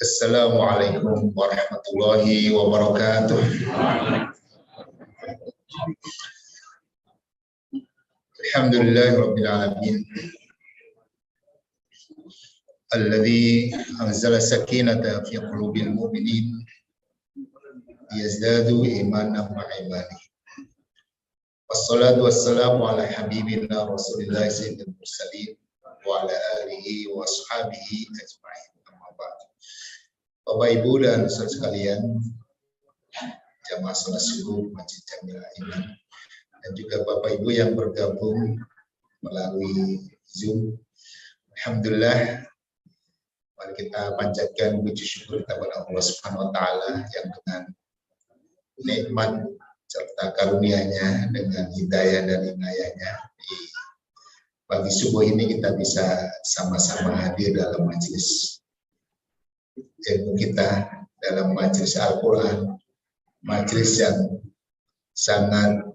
Assalamualaikum warahmatullahi wabarakatuh. Alhamdulillahirabbil alamin. Alladzi anzala sakinata fi qulubil mu'minin yazdadu imanan ma'a imanihi. Wassalatu wassalamu ala habibina Rasulillah sayyidil mursalin wa ala alihi wa ashabihi ajma'in. Amma ba'd. Bapak Ibu dan saudara sekalian, jamaah salat subuh Masjid Jamilah Iman, dan juga Bapak Ibu yang bergabung melalui Zoom. Alhamdulillah, mari kita panjatkan puji syukur kepada Allah Subhanahu wa taala yang dengan nikmat serta karunia-Nya, dengan hidayah dan inayah-Nya, di pagi subuh ini kita bisa sama-sama hadir dalam majelis ilmu kita, dalam majelis Al-Quran, majelis yang sangat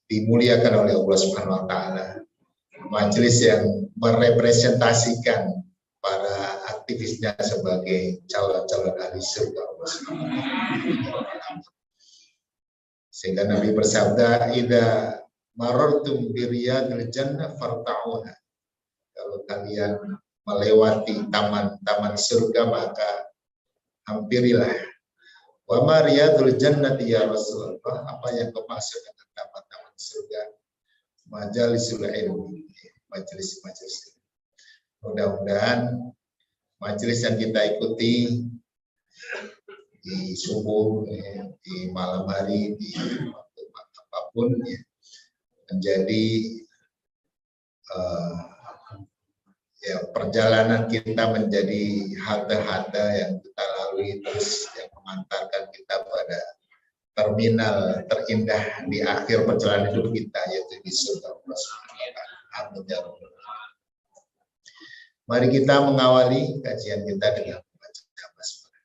dimuliakan oleh Allah Subhanahu wa taala, majelis yang merepresentasikan para aktivisnya sebagai calon-calon ahli surga Allah Subhanahu wa taala. Sehingga Nabi bersabda, "Idza marartum bi riyadil jannah farta'uha." Kalau kalian melewati taman-taman surga, maka hampirilah. Wa ma riyadul jannati ya Rasulullah, apa yang kau maksud dengan taman-taman surga? Majalisul ilmi, majelis-majelis. Mudah-mudahan majelis yang kita ikuti di subuh, di malam hari, di waktu apapun, menjadi perjalanan kita menjadi halte-halte yang kita lalui terus, yang mengantarkan kita pada terminal terindah di akhir perjalanan hidup kita, yaitu di surga Allah Subhanahu wa taala. Amin ya rabbal alamin. Mari kita mengawali kajian kita dengan membaca basmalah.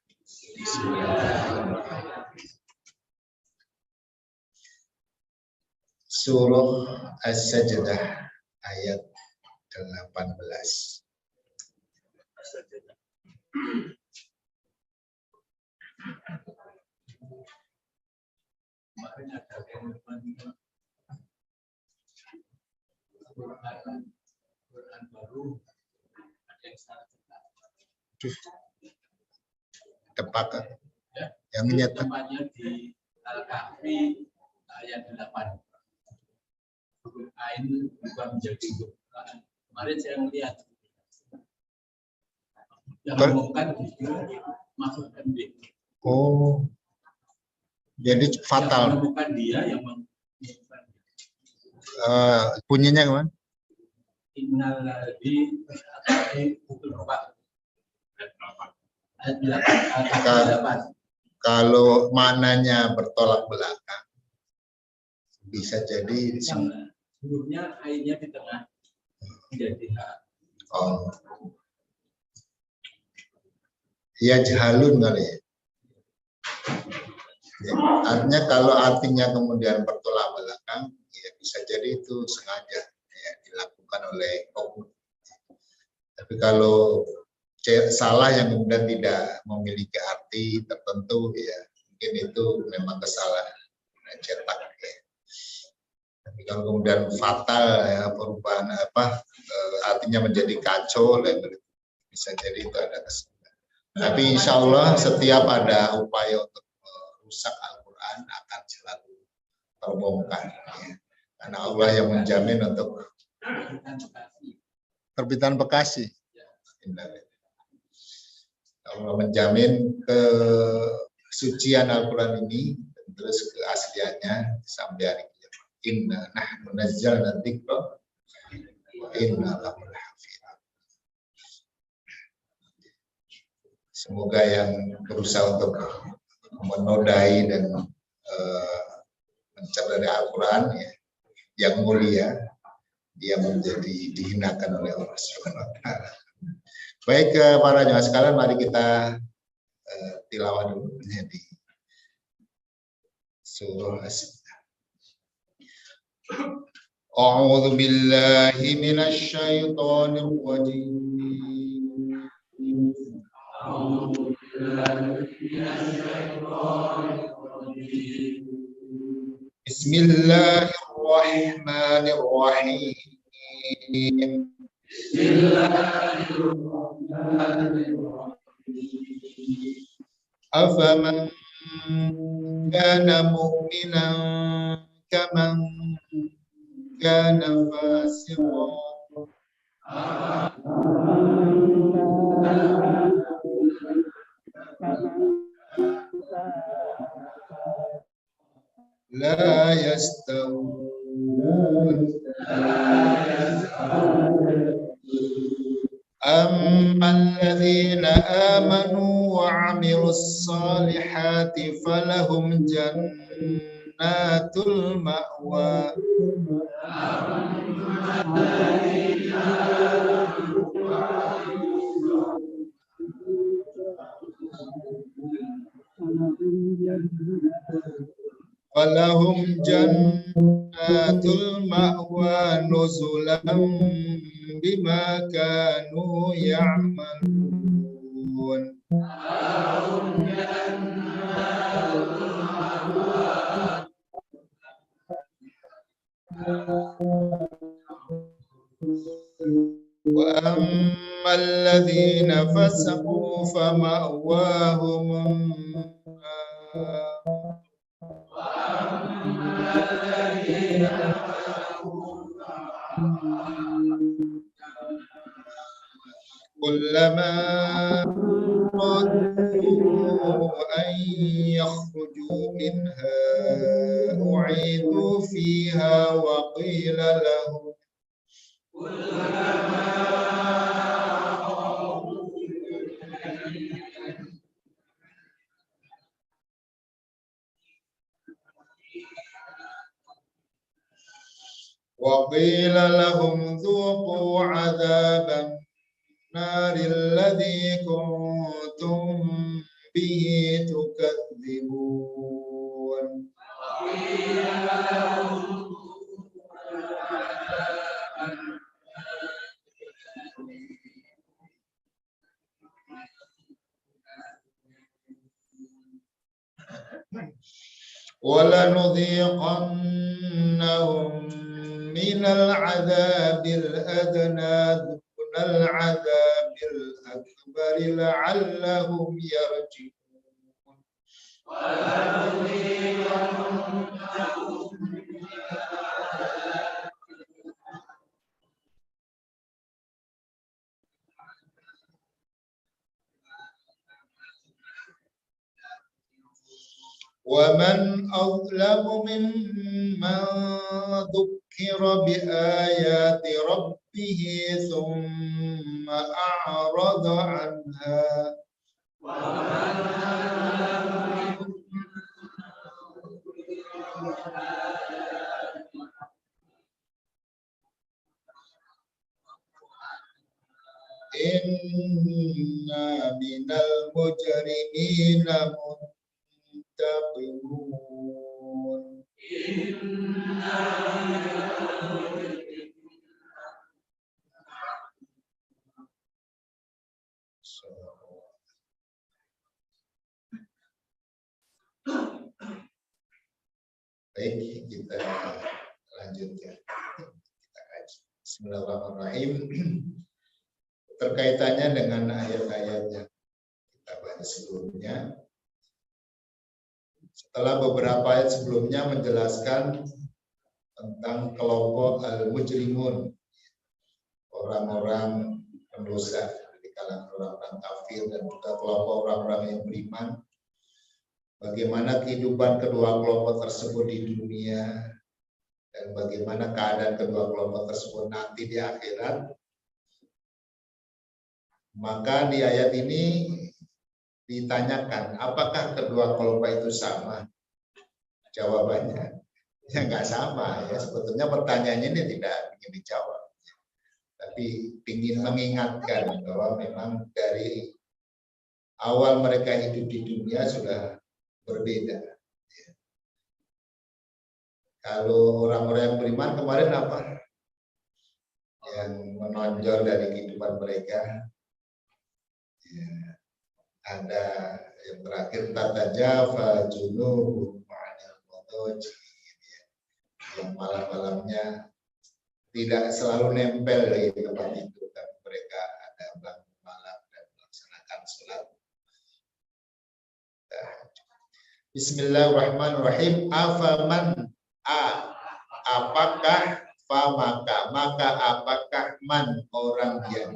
Bismillahirrahmanirrahim. Surah As-Sajdah ayat 18. Kemarin ada Quran baru, ada yang salah cetak. Tepat Ya, yang nyetak. tempatnya di Al-Kahfi ayat 8. Huruf Ain berubah menjadi huruf A. Kemarin saya melihat yang mengumumkan masukkan B. Oh, jadi fatal. Yang menemukan dia yang mengumumkan. Bunyinya kemana? Innalladzi pukul 4. Ayat 8. Kalau mananya bertolak belakang, bisa jadi hurufnya airnya di tengah menjadi H. Oh, ya jahalun kali ya. Ya, artinya kalau artinya kemudian bertolak belakang, ya bisa jadi itu sengaja ya, dilakukan oleh oknum. Tapi kalau salah yang kemudian tidak memiliki arti tertentu, ya mungkin itu memang kesalahan cetak ya. Tapi kalau kemudian fatal ya, perubahan artinya menjadi kacau, bisa jadi itu ada kesalahan. Tapi insya Allah setiap ada upaya untuk merusak Al-Quran akan selalu terbongkar ya. Karena Allah yang menjamin untuk terbitan Bekasi. Allah menjamin kesucian Al-Quran ini, terus keasliannya sampai hari kiamat. Inna nahnu nazzalna dzikra wa inna lahu lahafidz. Semoga yang berusaha untuk menodai dan mencederai Al-Quran ya, yang mulia, dia menjadi dihinakan oleh Allah Subhanahu wa taala. Baik, para jemaah sekalian, mari kita tilawah dulu di surah As-Sajdah. A'udzu billahi minasy syaithanir rajim. Bismillahirrahmanirrahim. Afaman kana mu'minan kaman kana fasiqan. La yastawun. أما الذين آمنوا وعملوا الصالحات فلهم جنات المأوى فلهم جنات المأوى نزلا بما كانوا يعملون وأما الذين فسقوا فمأواهم النار كلما أرادوا أن يخرجوا منها أعيدوا فيها وقيل لهم ذوقوا عذاب النار الذي كنتم به تكذبون ولنذيقنهم من العذاب الأدنى دون العذاب الأكبر لعلهم يرجعون ومن أظلم ممن ذكر بآيات ربه ثم أعرض عنها إنا من المجرمين منتقمون Baik, kita lanjut ya. Kita kaji. Bismillahirrahmanirrahim. Terkaitannya dengan ayat-ayat yang kita bahas sebelumnya. Setelah beberapa ayat sebelumnya menjelaskan tentang kelompok al-mujrimun, orang-orang pendosa di kalangan orang-orang kafir dan juga kelompok orang-orang yang beriman. Bagaimana kehidupan kedua kelompok tersebut di dunia dan bagaimana keadaan kedua kelompok tersebut nanti di akhirat. Maka di ayat ini ditanyakan, apakah kedua kelompok itu sama? Jawabannya, ya nggak sama ya. Sebetulnya pertanyaannya ini tidak ingin dijawab, tapi ingin mengingatkan bahwa memang dari awal mereka hidup di dunia sudah berbeda. Kalau orang-orang yang beriman kemarin apa yang menonjol dari kehidupan mereka? ada yang terakhir tatajafa junubuhum 'anil madaji, yang malam-malamnya tidak selalu nempel di tempat tidur, tapi mereka ada bangun malam dan melaksanakan sholat. Bismillahirrahmanirrahim. Afaman apakah maka apakah man orang yang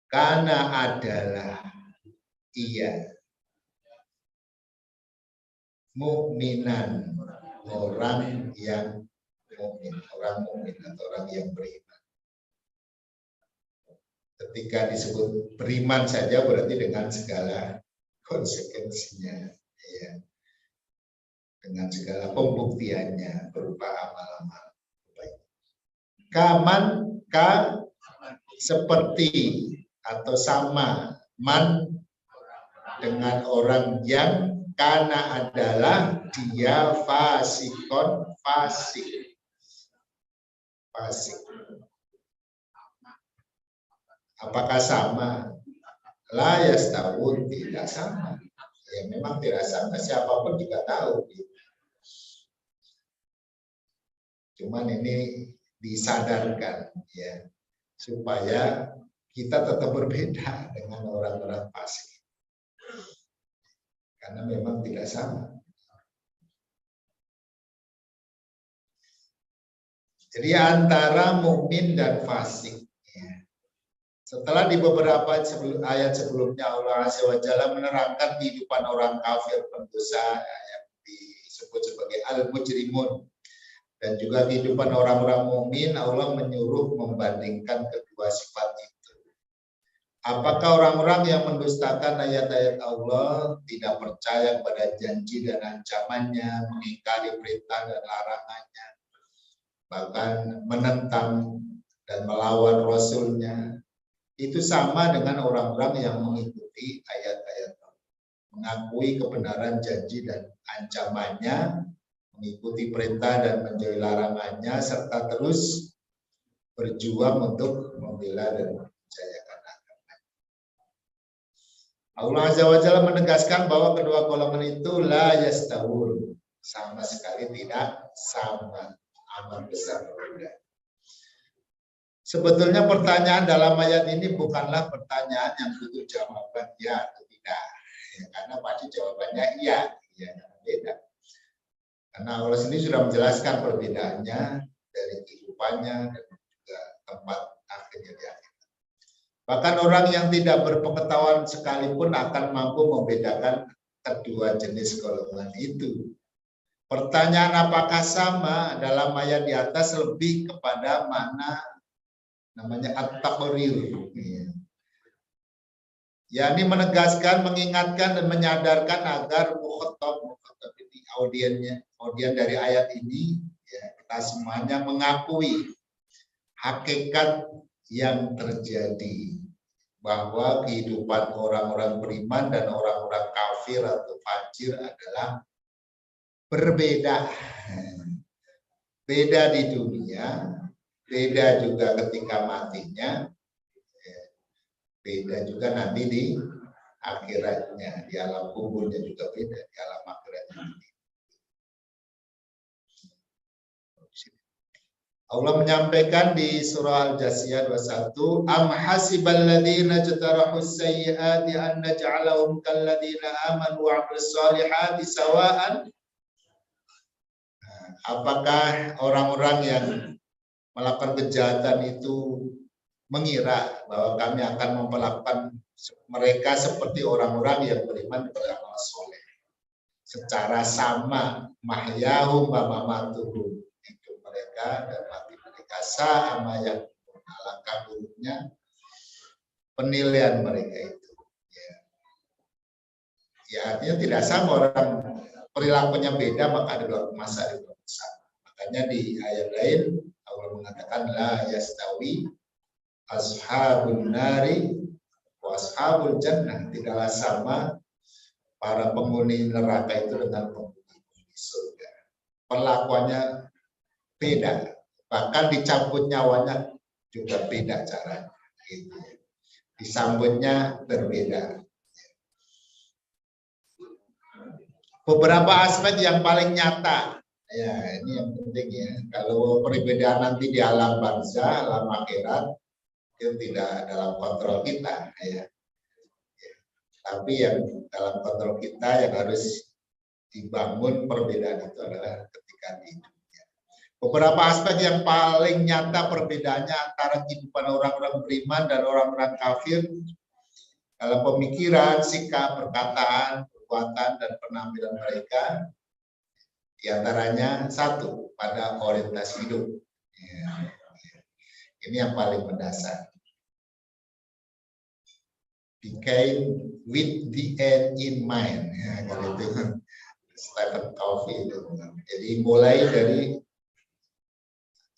karena adalah ia mukminan orang yang mukmin, orang mukmin atau orang yang beriman. Ketika disebut beriman saja berarti dengan segala konsekuensinya, ya, dengan segala pembuktiannya berupa amal-amal baik. Kaman seperti atau sama man dengan orang yang karena adalah dia fasikon fasik. Apakah sama? La yastawun, tidak sama. Ya memang tidak sama, siapapun juga tahu. Cuman ini disadarkan ya, supaya kita tetap berbeda dengan orang-orang fasik. Karena memang tidak sama. Jadi antara mukmin dan fasik. Ya. Setelah di beberapa ayat sebelumnya Allah Azza wa Jalla menerangkan kehidupan orang kafir pendosa yang disebut sebagai al-mujrimun, dan juga kehidupan orang-orang mukmin, Allah menyuruh membandingkan kedua sifat itu. Apakah orang-orang yang mendustakan ayat-ayat Allah, tidak percaya pada janji dan ancamannya, mengingkari perintah dan larangannya, bahkan menentang dan melawan Rasulnya, itu sama dengan orang-orang yang mengikuti ayat-ayat Allah, mengakui kebenaran janji dan ancamannya, mengikuti perintah dan menjauhi larangannya, serta terus berjuang untuk membela dan mempercayakan agama. Allah Azza wa Jalla menegaskan bahwa kedua golongan itu la yastawun, sama sekali tidak sama, amat besar berbeda. Sebetulnya pertanyaan dalam ayat ini bukanlah pertanyaan yang butuh jawaban ya atau tidak, ya, karena pasti jawabannya iya, ya, beda. Karena Allah sendiri sudah menjelaskan perbedaannya dari kehidupannya dan juga tempat akhirnya di akhirat. Bahkan orang yang tidak berpengetahuan sekalipun akan mampu membedakan kedua jenis golongan itu. Pertanyaan apakah sama dalam ayat di atas lebih kepada mana namanya at-taqrir. yakni menegaskan, mengingatkan dan menyadarkan agar mukhatab ini audien dari ayat ini ya, kita semuanya mengakui hakikat yang terjadi, bahwa kehidupan orang-orang beriman dan orang-orang kafir atau fajir adalah berbeda. Beda di dunia, beda juga ketika matinya, beda juga nanti di akhiratnya, di alam kuburnya juga beda, di alam akhiratnya. Allah menyampaikan di surah Al-Jasiyah 21, am hasibal ladzina jatarahus sayyiati an naj'alahum kal ladzina amanu wa 'amilus solihati sawa'an. Apakah orang-orang yang melakukan kejahatan itu mengira bahwa kami akan memperlakukan mereka seperti orang-orang yang beriman kepada amal soleh secara sama, mahyahum wa mamatuhum, hidup mereka dan mati mereka sama, yang alangkah buruknya penilaian mereka itu. Ya artinya tidak sama, orang perilakunya beda maka ada masa itu sama. Makanya di ayat lain Allah mengatakan la yastawi ashabun nari wa ashabul jannah, tidaklah sama para penghuni neraka itu dengan penghuni surga. Perlakuannya beda, bahkan dicabut nyawanya juga beda caranya. Gitu. disambutnya berbeda. Beberapa aspek yang paling nyata, ya ini yang penting ya. Kalau perbedaan nanti di alam barzah, alam akhirat, itu tidak dalam kontrol kita, ya. Tapi yang dalam kontrol kita yang harus dibangun perbedaan itu adalah ketika di dunia. Beberapa aspek yang paling nyata perbedaannya antara kehidupan orang-orang beriman dan orang-orang kafir dalam pemikiran, sikap, perkataan, perbuatan, dan penampilan mereka, diantaranya satu, pada orientasi hidup. Ya. Ini yang paling mendasar. Became with the end in mind. Ya, kalau itu Stephen Covey itu. Jadi mulai dari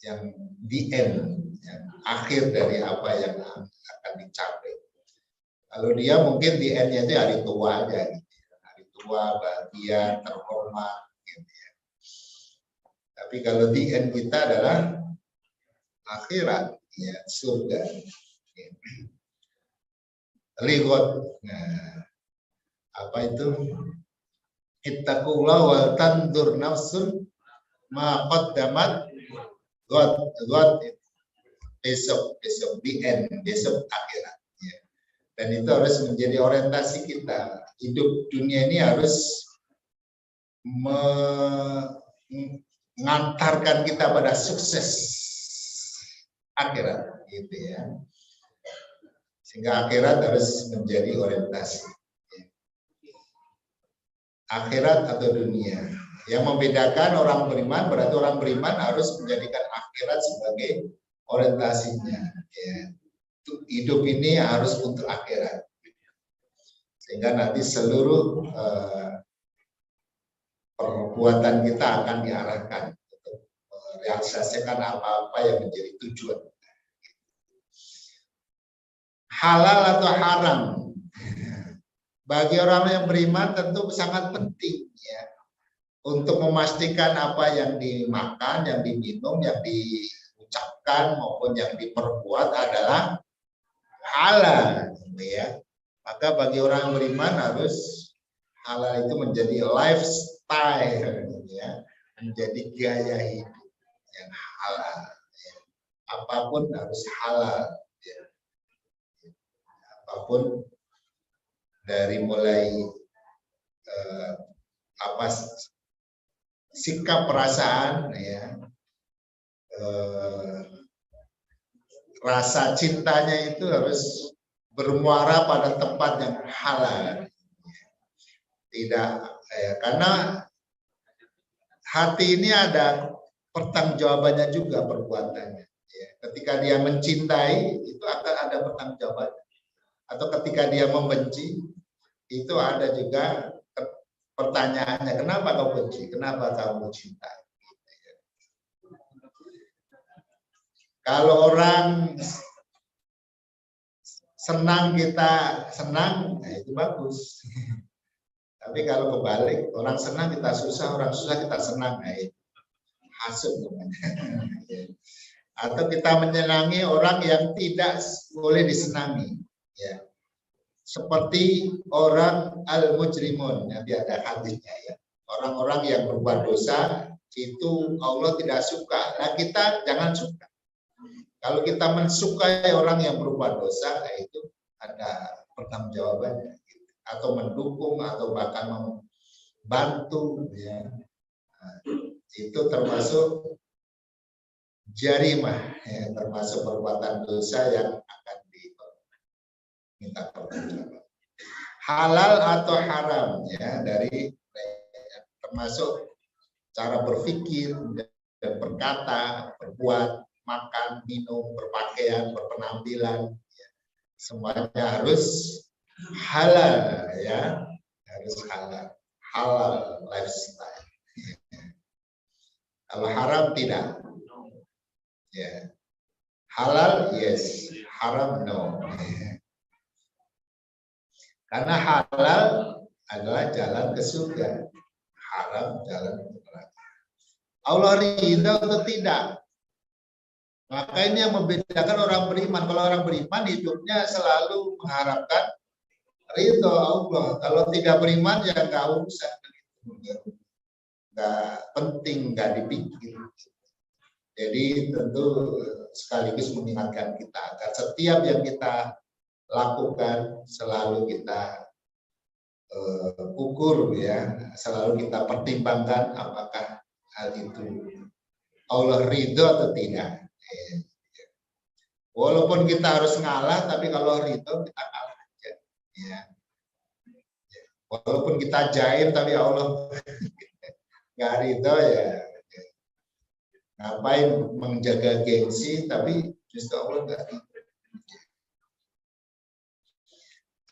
yang the end, yang akhir dari apa yang akan dicapai. Kalau dia mungkin the end-nya itu hari tua aja, gitu. Hari tua, bahagia, terhormat. Gitu ya. Tapi kalau the end kita adalah akhirat, ya surga. Ligot, nah, apa itu? Ittaqullah wal tandur nafsun ma qaddamat God besok the end, besok akhirat. Ya. Dan itu harus menjadi orientasi kita. Hidup dunia ini harus mengantarkan kita pada sukses akhirat, gitu ya. Sehingga akhirat harus menjadi orientasi. Akhirat atau dunia. Yang membedakan orang beriman, berarti orang beriman harus menjadikan akhirat sebagai orientasinya. Ya. Hidup ini harus untuk akhirat. Sehingga nanti seluruh perbuatan kita akan diarahkan untuk merealisasikan apa-apa yang menjadi tujuan. Halal atau haram. Bagi orang yang beriman tentu sangat penting ya untuk memastikan apa yang dimakan, yang diminum, yang diucapkan maupun yang diperbuat adalah halal, ya. Maka bagi orang yang beriman harus halal itu menjadi lifestyle, ya, menjadi gaya hidup yang halal. Ya. Apapun harus halal, ya. Apapun dari mulai sikap perasaan, ya, rasa cintanya itu harus bermuara pada tempat yang halal. Tidak, ya, karena hati ini ada pertanggungjawabannya juga perbuatannya. Ya. Ketika dia mencintai itu akan ada pertanggungjawaban. Atau ketika dia membenci itu ada juga pertanyaannya, kenapa kau benci, kenapa kamu cinta? Kalau orang senang kita senang, nah itu bagus. Tapi kalau kebalik, orang senang kita susah, orang susah kita senang, nah itu hasut namanya. Atau kita menyenangi orang yang tidak boleh disenangi. Ya. Seperti orang al-mujrimun, nanti ada hadisnya ya. Orang-orang yang berbuat dosa itu Allah tidak suka. Nah kita jangan suka. Kalau kita mensukai orang yang berbuat dosa, nah itu ada pertanggungjawabannya. Atau mendukung atau bahkan membantu, ya. Nah, itu termasuk jarimah, ya, termasuk perbuatan dosa yang akan minta pertanggungjawaban. Halal atau haram, ya, dari termasuk cara berpikir dan berkata, berbuat, makan, minum, berpakaian, berpenampilan, ya. Semuanya harus halal, ya, harus halal, halal lifestyle. Kalau haram tidak, ya, halal yes, haram no. Karena halal adalah jalan ke surga, haram jalan ke neraka. Allah ridha atau tidak Maka ini yang membedakan orang beriman. Kalau orang beriman hidupnya selalu mengharapkan ridho Allah. Kalau tidak beriman ya nggak usah, nggak penting, nggak dipikir. Jadi tentu sekaligus mengingatkan kita agar setiap yang kita lakukan selalu kita ukur ya, selalu kita pertimbangkan apakah hal itu Allah ridho atau tidak. Walaupun kita harus ngalah, tapi kalau ridho kita kalah aja. Ya. Walaupun kita jaim, tapi Allah nggak ridho ya. Ngapain menjaga gengsi, tapi justru Allah nggak ridho.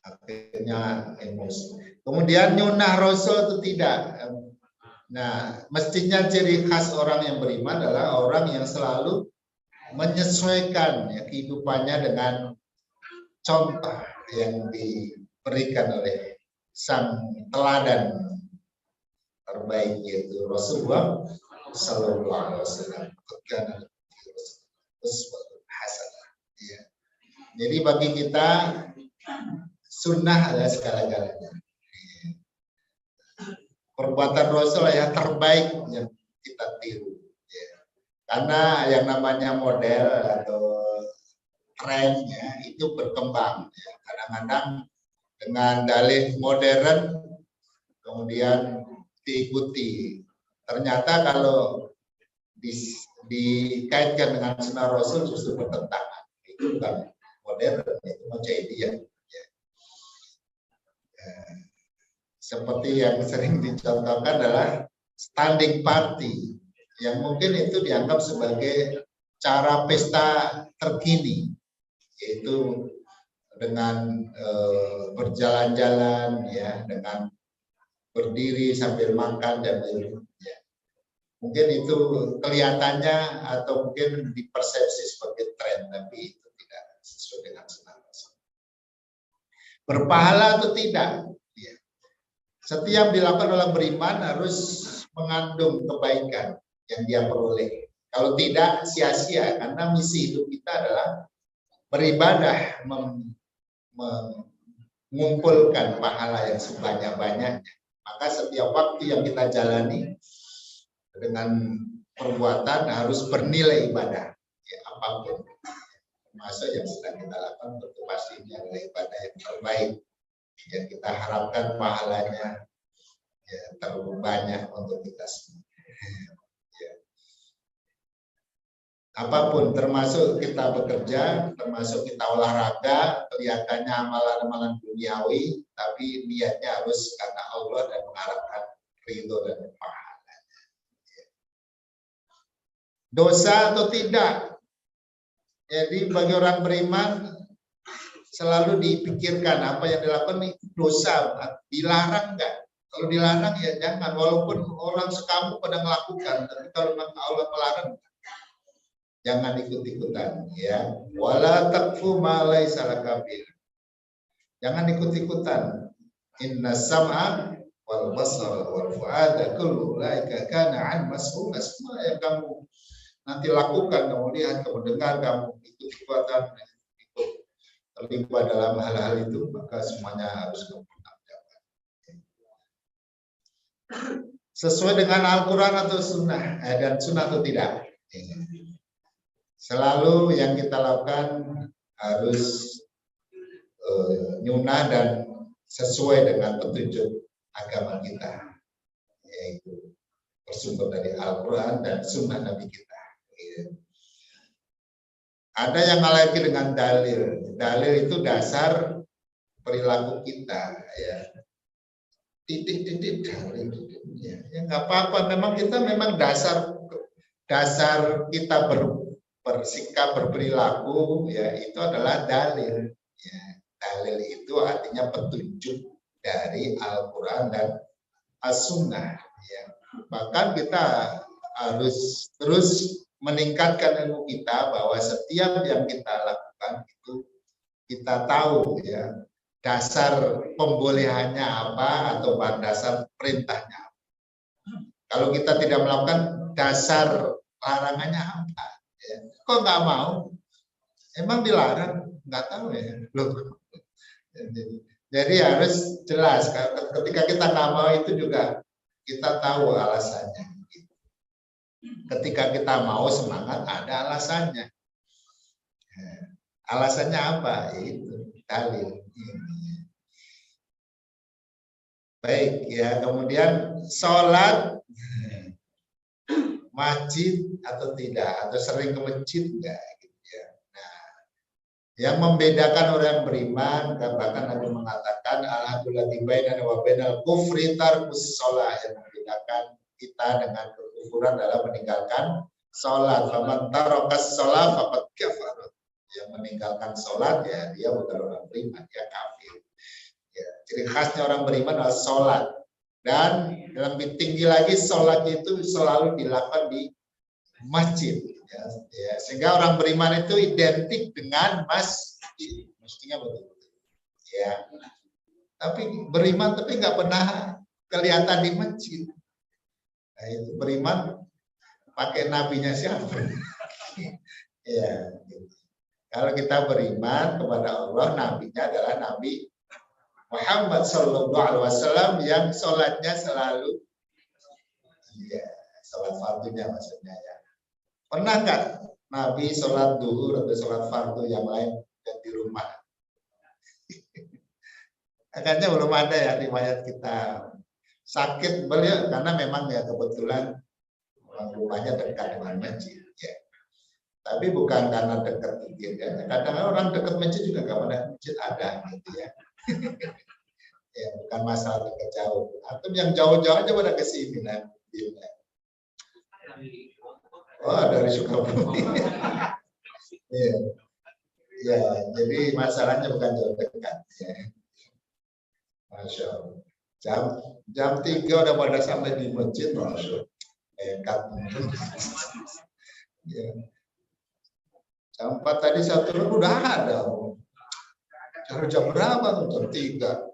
Akhirnya emosi. Kemudian nyunah Rasul itu tidak. Nah, mestinya ciri khas orang yang beriman adalah orang yang selalu menyesuaikan ya, kehidupannya dengan contoh yang diberikan oleh sang teladan terbaik, yaitu Rasulullah Sallallahu Alaihi Wasallam. Ya. Jadi bagi kita sunnah adalah segala-galanya. Perbuatan Rasul yang terbaik yang kita tiru. Ya. Karena yang namanya model atau trennya itu berkembang. Ya. Kadang-kadang dengan dalih modern kemudian diikuti. Ternyata kalau dikaitkan dengan sunnah Rasul justru bertentangan. Itu bukan modern, itu Mujaidiyah. Ya. Seperti yang sering dicontohkan adalah standing party, yang mungkin itu dianggap sebagai cara pesta terkini, yaitu dengan berjalan-jalan, ya, dengan berdiri sambil makan dan minum. Ya. Mungkin itu kelihatannya atau mungkin dipersepsi sebagai tren, tapi itu tidak sesuai dengan sunnah Rasul. Berpahala atau tidak? Setiap dilakukan orang beriman harus mengandung kebaikan yang dia peroleh. Kalau tidak, sia-sia, karena misi hidup kita adalah beribadah, mengumpulkan pahala yang sebanyak-banyaknya. Maka setiap waktu yang kita jalani dengan perbuatan harus bernilai ibadah, ya, apapun. Termasuk yang sedang kita lakukan tentu pastinya adalah ibadah yang terbaik, yang kita harapkan pahalanya ya terlalu banyak untuk kita semua. Ya. Apapun, termasuk kita bekerja, termasuk kita olahraga, kelihatannya amalan-amalan duniawi, tapi niatnya harus karena Allah dan mengharapkan ridho dan pahalanya. Ya. Dosa atau tidak? Jadi bagi orang beriman selalu dipikirkan apa yang dilakukan itu dosa, dilarang enggak? Kalau dilarang ya jangan, walaupun orang sekampung pada melakukan, tapi kalau Allah melarang jangan ikut-ikutan, ya. Wala taqfu ma laysa laka bih. Jangan ikut-ikutan. Inna sam'a wal basara wal fu'ada kullu ulaika kana 'an mas'ula. Semua yang kamu nanti lakukan, kamu lihat, kamu dengar, kamu ikut-ikutan, ikut terlibat dalam hal-hal itu, maka semuanya harus kamu pertanggungjawabkan. Sesuai dengan Al-Quran atau Sunnah, dan Sunnah atau tidak. Selalu yang kita lakukan harus nyunah dan sesuai dengan petunjuk agama kita, yaitu bersumber dari Al-Quran dan Sunnah Nabi kita. Ada yang lagi dengan dalil. Dalil itu dasar perilaku kita, ya. Titik-titik dalil. Ya nggak apa-apa. Memang kita dasar kita bersikap berperilaku, ya itu adalah dalil. Ya, dalil itu artinya petunjuk dari Al-Quran dan As-Sunnah. Ya. Bahkan kita harus terus meningkatkan ilmu kita bahwa setiap yang kita lakukan itu kita tahu, ya, dasar pembolehannya apa atau dasar perintahnya apa. Kalau kita tidak melakukan, dasar larangannya apa, ya. kok nggak mau? Emang dilarang? Nggak tahu ya. Loh. Jadi harus jelas. Ketika kita nggak mau itu juga kita tahu alasannya. Ketika kita mau semangat ada alasannya. Alasannya apa? Itu dalil. Baik ya, kemudian sholat masjid atau tidak, atau sering ke masjid enggak gitu ya. Nah, yang membedakan orang beriman, bahkan Nabi mengatakan alhamdulillah bainana wa bainal kufri tarkus shalah, yang membedakan kita dengan kekufuran adalah meninggalkan sholat. Faman tarakas shalah faqad kafara. Yang meninggalkan sholat ya dia bukan orang beriman, dia kafir. Ya, ciri khasnya orang beriman adalah sholat, dan yang lebih tinggi lagi sholat itu selalu dilakukan di masjid. Ya, sehingga orang beriman itu identik dengan masjid, mestinya begitu. Ya, tapi beriman tapi nggak pernah kelihatan di masjid. Nah, itu beriman pakai nabinya siapa? Ya, gitu. Kalau kita beriman kepada Allah, nabinya adalah Nabi Muhammad Sallallahu Alaihi Wasallam yang sholatnya selalu, ya, sholat fardunya maksudnya ya. Pernah nggak Nabi sholat duhur atau sholat fardu yang lain dan di rumah? Agaknya belum ada ya riwayat kita. Sakit beliau karena memang ya kebetulan rumahnya dekat dengan masjid. Ya. Tapi bukan karena dekat gitu ya. Kadang orang dekat masjid juga nggak pernah masjid ada gitu ya. Ya, bukan masalah dekat jauh. Atau yang jauh-jauh aja pada ke sini nah. Oh, dari Sukabumi. Ya. Ya, jadi masalahnya bukan jauh dekat. Ya. Masya Allah. Jam 3 udah pada sampai di masjid, Masya Allah. Ya. Jam 4 tadi satu udah ada. Jam berapa tuh? Jam 3.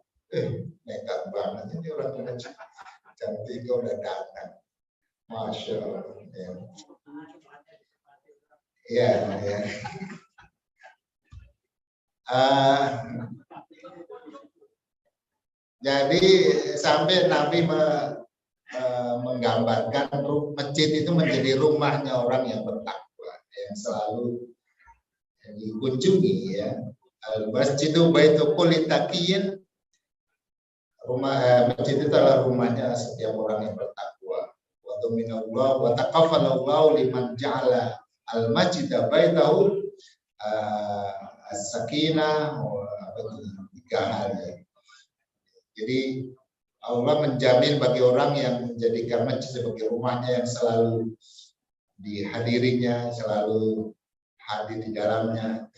Nekat banget ini orang masjid. Jam 3 udah datang. Masya Allah. Ya, ya. Jadi sampai Nabi menggambarkan masjid itu menjadi rumahnya orang yang bertakwa, yang selalu dikunjungi ya. Al-masjidu baitu kulli taqiyyin. Masjid itu adalah rumahnya setiap orang yang bertakwa. Wa dominallah wa taqaffalallahu liman ja'ala al-masjida baitahu as-sakinah, tiga hal ya. Jadi Allah menjamin bagi orang yang menjadikan masjid sebagai rumahnya yang selalu dihadirinya, selalu hadir di dalamnya,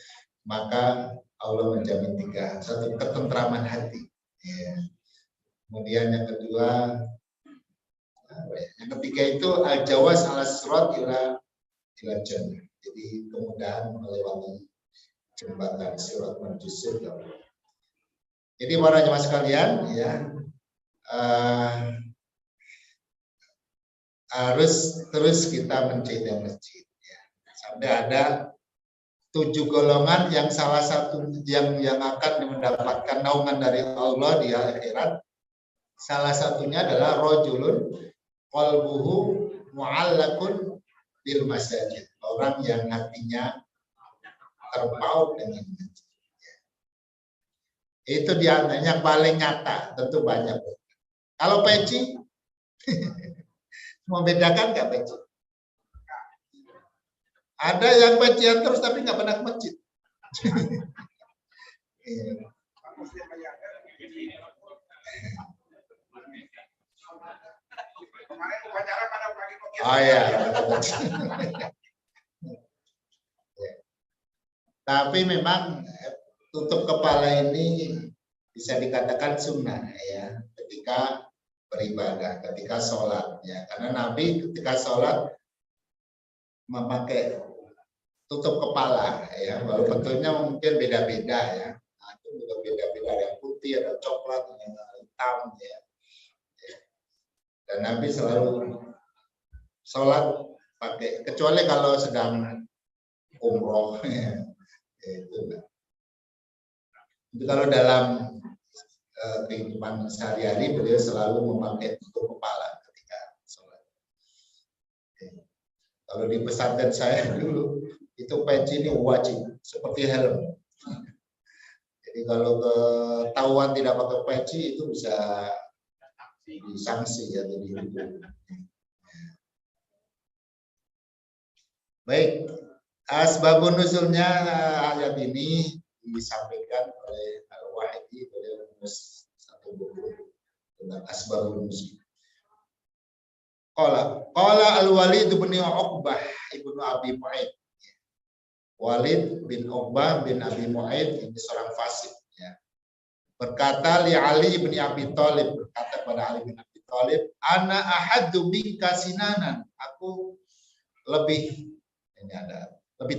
maka Allah menjamin tiga. Satu, ketentraman hati. Ya. Kemudian yang kedua, yang ketiga itu al-jawaz ala sirat ila jannah. Jadi kemudahan melewati jembatan sirat menuju surga. Jadi para jemaah sekalian ya, harus terus kita mencintai masjid ya. Sampai ada 7 golongan yang salah satu yang akan mendapatkan naungan dari Allah di akhirat. Salah satunya adalah rajulun qalbuhu mu'allaqun bil masajid. Orang yang hatinya terpaut dengan masjid. Itu dia yang paling nyata, tentu banyak. Kalau peci, membedakan nggak peci? Ada yang pecian terus tapi nggak pernah ke masjid. Oh ya. Tapi memang tutup kepala ini bisa dikatakan sunnah ya ketika beribadah, ketika sholat ya. Karena Nabi ketika sholat memakai tutup kepala ya, walau bentuknya mungkin beda-beda ya. Nah, itu beda-beda, ada yang putih, ada coklat, ada hitam ya. Dan Nabi selalu sholat pakai, kecuali kalau sedang umroh. Itu. Itu kalau dalam kehidupan sehari-hari beliau selalu memakai tutup kepala ketika sholat. Kalau di pesantren saya dulu itu peci ini wajib seperti helm. Jadi kalau ketahuan tidak pakai peci itu bisa disanksi ya, jadi baik. Asbabun nuzulnya ayat ini disampaikan oleh Al-Wahidi, beliau menulis satu buku tentang asbabun nuzul. Qala Al-Walid bin Uqbah ibnu Abi Mu'aid. Walid bin Uqbah bin Abi Mu'aid ini seorang fasik ya. Berkata li Ali bin Abi Thalib, berkata pada Ali bin Abi Thalib, ana ahaddu minka sinanan, aku lebih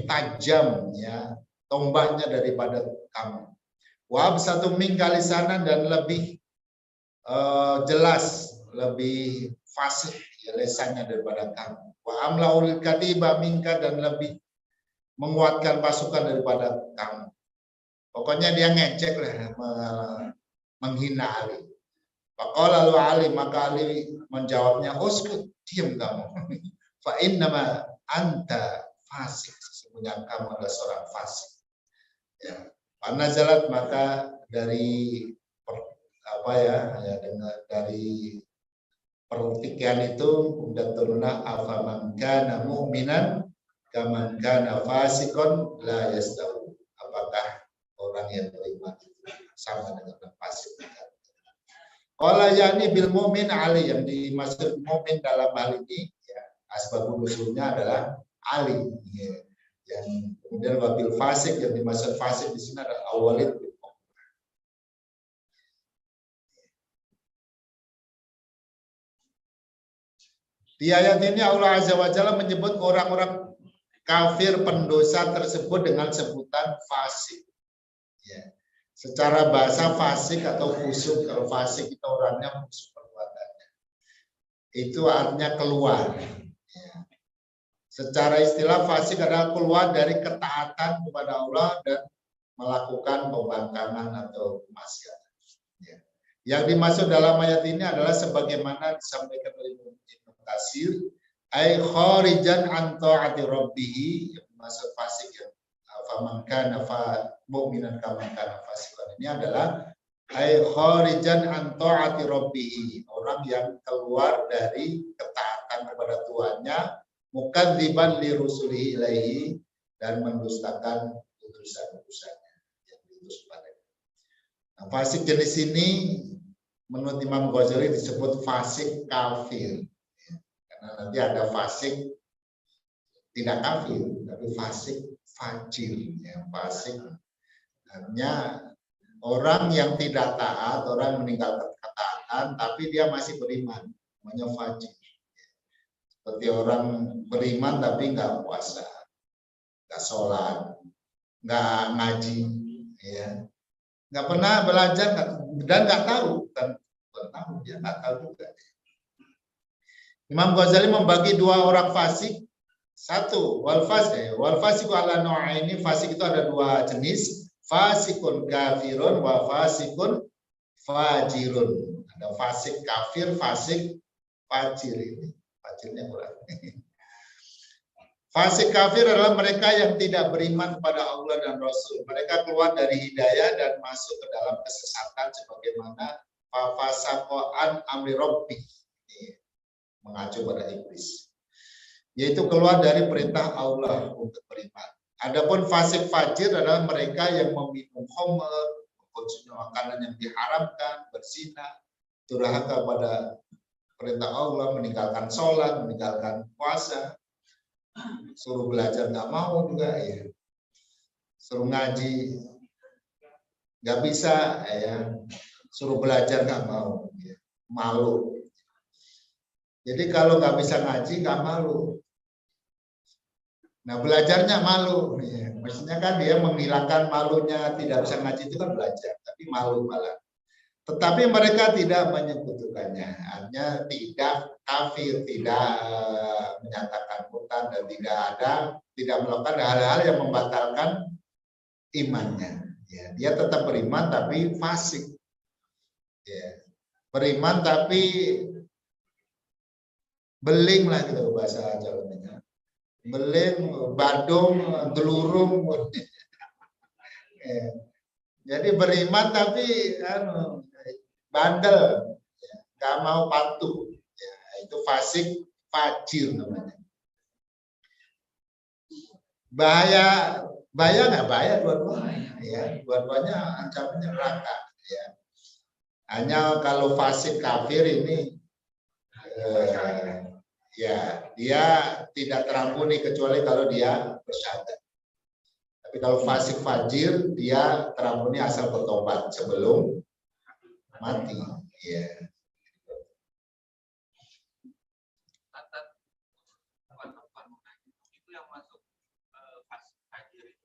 tajam ya tombaknya daripada kamu. Wa absatu minka lisanan, dan lebih jelas, lebih fasih ya lesannya daripada kamu. Wa amlaul katiba minka, dan lebih menguatkan pasukan daripada kamu. Pokoknya dia ngecek lah, menghina Ali. Faqala lu Ali, maka Ali menjawabnya, uskut, diam kamu. Fa innama anta fasik, sesungguhnya kamu adalah seorang fasik. Ya. Nazalat, maka dari dari pertikaian itu kemudian turunlah afaman kana mu'minan kaman kana fasikon la yastawi. Apakah orang yang beriman sama dengan orang fasik? Qala yani bil mu'min Ali, yang dimaksud mu'min dalam hal ini ya, asbabun nuzulnya adalah Ali ya. Yang kemudian wabil fasik, yang dimaksud fasik di sini adalah Walid bin Uqbah. Di ayat ini Allah Azza wa Jalla menyebut orang-orang kafir pendosa tersebut dengan sebutan fasik. Ya. Secara bahasa fasik atau fusuk, kalau fasik itu orangnya fusuk perbuatannya. Itu artinya keluar. Ya. Secara istilah fasik adalah keluar dari ketaatan kepada Allah dan melakukan pembangkangan atau kemaksiatan. Ya. Yang dimaksud dalam ayat ini adalah sebagaimana disampaikan oleh Ibnu Katsir, ai kharijan an ta'ati rabbih, yang dimaksud fasik yang faman kana mu'minan kaman kana fasiqan, ini adalah ai kharijan an ta'ati rabbih, orang yang keluar dari ketaatan kepada Tuhannya, mukadziban li rusulihi ilaihi, dan mendustakan utusan-utusannya yang diutus padanya. Nah, fasik jenis ini menurut Imam Ghazali disebut fasik kafir. Karena nanti ada fasik tidak kafir, tapi fasik fajir. Ya, fasik artinya orang yang tidak taat, orang meninggalkan ketaatan, tapi dia masih beriman, namanya fajir. Seperti orang beriman tapi nggak puasa, nggak sholat, nggak ngaji, ya, nggak pernah belajar dan nggak tahu, dia nggak tahu juga. Imam Ghazali membagi dua orang fasik. Satu, wal fasik ala nau'aini, fasik itu ada dua jenis, fasikun kafirun wa fasikun fajirun. Ada fasik kafir, fasik fajir ini. Fajirnya kurang. Fasik kafir adalah mereka yang tidak beriman kepada Allah dan Rasul. Mereka keluar dari hidayah dan masuk ke dalam kesesatan sebagaimana fafasakoan amri robbi, mengacu pada iblis, yaitu keluar dari perintah Allah untuk beriman. Adapun fasik fajir adalah mereka yang meminum khamr, mengkonsumsi makanan yang diharamkan, berzina, durhaka pada perintah Allah, meninggalkan sholat, meninggalkan puasa, suruh belajar nggak mau juga, ya, suruh ngaji nggak bisa, ya, suruh belajar nggak mau, ya, malu. Jadi kalau nggak bisa ngaji nggak malu. Nah, belajarnya malu, ya. Maksudnya kan dia menghilangkan malunya, tidak bisa ngaji itu kan belajar, tapi malu malah. Tetapi mereka tidak menyekutukannya, artinya tidak kafir, tidak menyatakan murtad dan tidak melakukan hal-hal yang membatalkan imannya. Ya, dia tetap beriman tapi fasik. Ya, beriman tapi beling lah gitu bahasa Jawanya. Beling, badung, delurung. Ya. Jadi beriman tapi bandel, ya, nggak mau patuh, ya, itu fasik, fajir namanya. Bahaya nggak bahaya dua-duanya, ya, dua-duanya ancamannya neraka, ya. Hanya kalau fasik kafir ini, ya dia tidak terampuni kecuali kalau dia bersyahadat. Tapi kalau fasik fajir dia terampuni asal bertobat sebelum mati. Ya. Itu yang masuk fasik fajir itu.